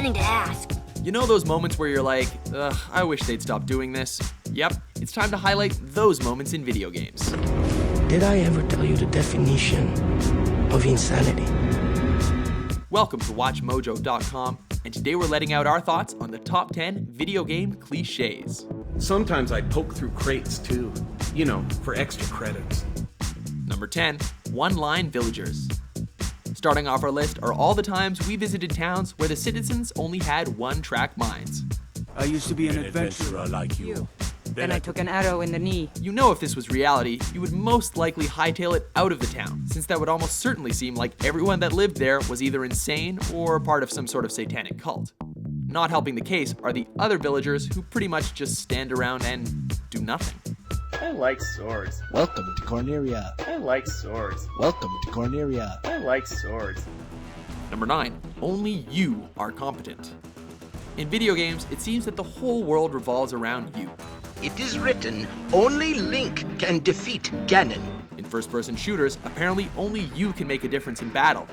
beginning to ask. You know those moments where you're like, ugh, I wish they'd stop doing this? Yep, it's time to highlight those moments in video games. Did I ever tell you the definition of insanity? Welcome to WatchMojo.com, and today we're letting out our thoughts on the top 10 video game cliches. Sometimes I poke through crates too, for extra credits. Number 10, one-line villagers. Starting off our list are all the times we visited towns where the citizens only had one-track minds. I used to be an adventurer like you. Then I took an arrow in the knee. You know if this was reality, you would most likely hightail it out of the town, since that would almost certainly seem like everyone that lived there was either insane or part of some sort of satanic cult. Not helping the case are the other villagers who pretty much just stand around and do nothing. I like swords. Welcome to Corneria. I like swords. Welcome to Corneria. I like swords. Number 9, only you are competent. In video games, it seems that the whole world revolves around you. It is written, only Link can defeat Ganon. In first-person shooters, apparently only you can make a difference in battle.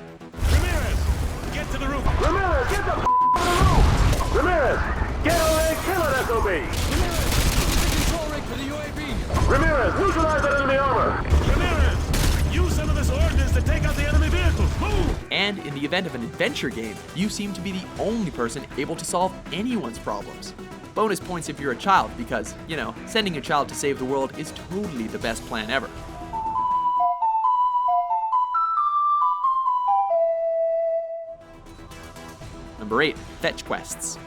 Ramirez, get to the roof. Ramirez, get the on the roof! Ramirez, get over there and kill it, SOB! Ramirez, control rig for the UAV. Ramirez, neutralize that enemy armor! Ramirez, use some of this ordnance to take out the enemy vehicles. Move! And in the event of an adventure game, you seem to be the only person able to solve anyone's problems. Bonus points if you're a child because, sending a child to save the world is totally the best plan ever. Number 8, fetch quests.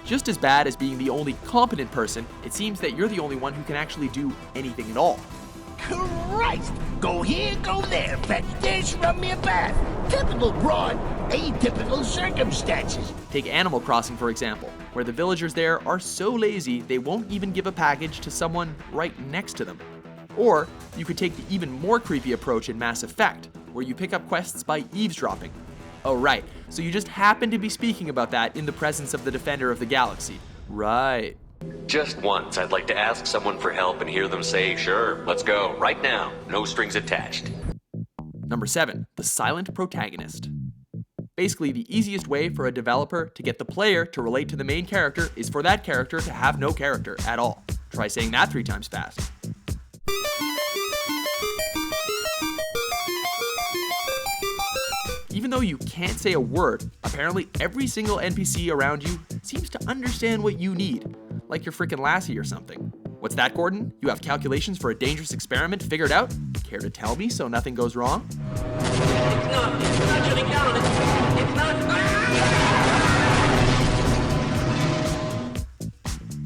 Just as bad as being the only competent person, it seems that you're the only one who can actually do anything at all. Christ! Go here, go there, fetch this, rub me a bath. Typical broad, atypical circumstances. Take Animal Crossing, for example, where the villagers there are so lazy they won't even give a package to someone right next to them. Or you could take the even more creepy approach in Mass Effect, where you pick up quests by eavesdropping. Oh right, so you just happen to be speaking about that in the presence of the Defender of the Galaxy. Right. Just once, I'd like to ask someone for help and hear them say, sure, let's go, right now, no strings attached. Number 7, the silent protagonist. Basically, the easiest way for a developer to get the player to relate to the main character is for that character to have no character at all. Try saying that 3 times fast. Even though you can't say a word, apparently every single NPC around you seems to understand what you need. Like your freaking Lassie or something. What's that, Gordon? You have calculations for a dangerous experiment figured out? Care to tell me so nothing goes wrong? It's not shutting down. It's not.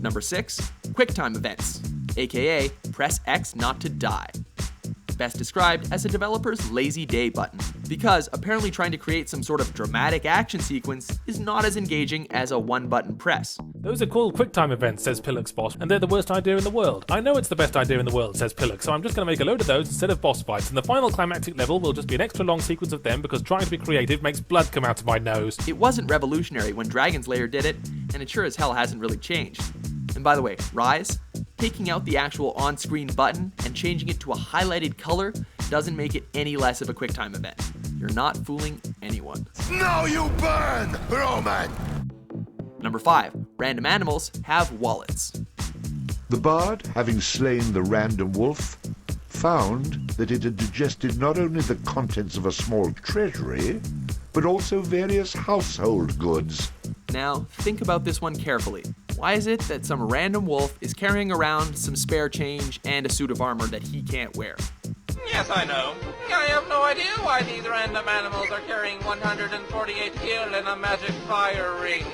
Number 6, QuickTime events, aka press X not to die. Best described as a developer's lazy day button, because apparently trying to create some sort of dramatic action sequence is not as engaging as a one-button press. Those are called QuickTime events, says Pillock's boss, and they're the worst idea in the world. I know it's the best idea in the world, says Pillock, so I'm just going to make a load of those instead of boss fights, and the final climactic level will just be an extra long sequence of them because trying to be creative makes blood come out of my nose. It wasn't revolutionary when Dragon's Lair did it, and it sure as hell hasn't really changed. And by the way, Rise, taking out the actual on-screen button and changing it to a highlighted color doesn't make it any less of a QuickTime event. You're not fooling anyone. Now you burn, Roman! Number 5, random animals have wallets. The bard, having slain the random wolf, found that it had digested not only the contents of a small treasury, but also various household goods. Now, think about this one carefully. Why is it that some random wolf is carrying around some spare change and a suit of armor that he can't wear? Yes, I know. I have no idea why these random animals are carrying 148 kill and a magic fire ring.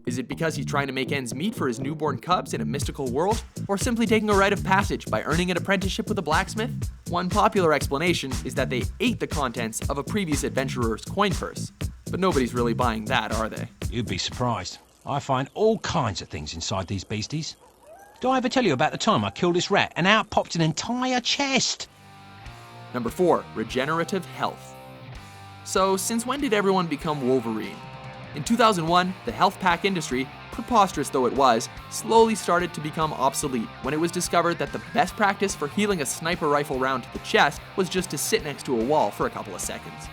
Is it because he's trying to make ends meet for his newborn cubs in a mystical world? Or simply taking a rite of passage by earning an apprenticeship with a blacksmith? One popular explanation is that they ate the contents of a previous adventurer's coin purse. But nobody's really buying that, are they? You'd be surprised. I find all kinds of things inside these beasties. Did I ever tell you about the time I killed this rat and out popped an entire chest? Number 4, regenerative health. So, since when did everyone become Wolverine? In 2001, the health pack industry, preposterous though it was, slowly started to become obsolete when it was discovered that the best practice for healing a sniper rifle round to the chest was just to sit next to a wall for a couple of seconds.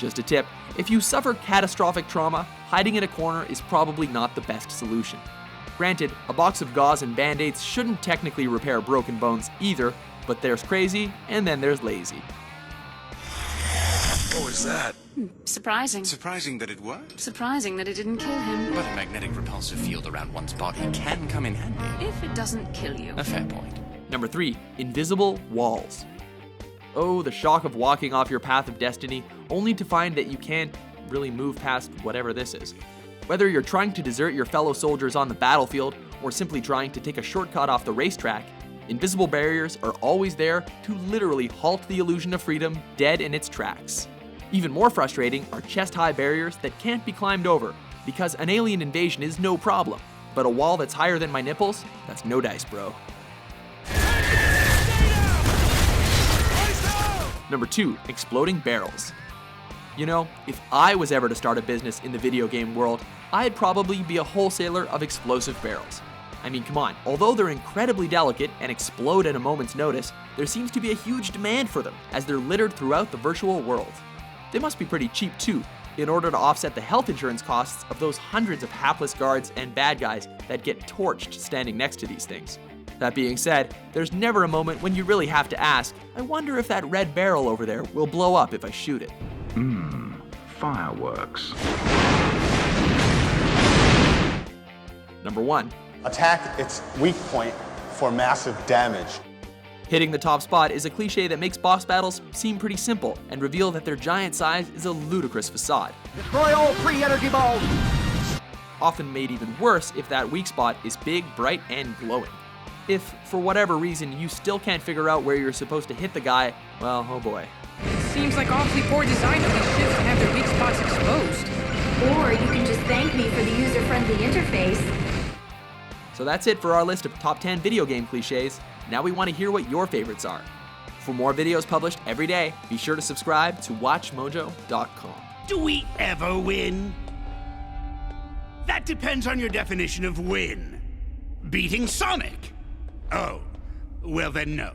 Just a tip, if you suffer catastrophic trauma, hiding in a corner is probably not the best solution. Granted, a box of gauze and band-aids shouldn't technically repair broken bones either, but there's crazy, and then there's lazy. What was that? Surprising. Surprising that it what? Surprising that it didn't kill him. But a magnetic repulsive field around one's body can come in handy. If it doesn't kill you. A fair point. Number 3, invisible walls. Oh, the shock of walking off your path of destiny, only to find that you can't really move past whatever this is. Whether you're trying to desert your fellow soldiers on the battlefield, or simply trying to take a shortcut off the racetrack, invisible barriers are always there to literally halt the illusion of freedom dead in its tracks. Even more frustrating are chest-high barriers that can't be climbed over, because an alien invasion is no problem, but a wall that's higher than my nipples, that's no dice, bro. Number 2, exploding barrels. You know, if I was ever to start a business in the video game world, I'd probably be a wholesaler of explosive barrels. I mean, come on, although they're incredibly delicate and explode at a moment's notice, there seems to be a huge demand for them, as they're littered throughout the virtual world. They must be pretty cheap too, in order to offset the health insurance costs of those hundreds of hapless guards and bad guys that get torched standing next to these things. That being said, there's never a moment when you really have to ask, I wonder if that red barrel over there will blow up if I shoot it. Fireworks. Number 1. Attack its weak point for massive damage. Hitting the top spot is a cliche that makes boss battles seem pretty simple and reveal that their giant size is a ludicrous facade. Destroy all 3 energy balls! Often made even worse if that weak spot is big, bright, and glowing. If, for whatever reason, you still can't figure out where you're supposed to hit the guy, well, oh boy. Seems like awfully poor design of these ships to have their weak spots exposed. Or you can just thank me for the user-friendly interface. So that's it for our list of top 10 video game cliches. Now we want to hear what your favorites are. For more videos published every day, be sure to subscribe to WatchMojo.com. Do we ever win? That depends on your definition of win. Beating Sonic? Oh, well then no.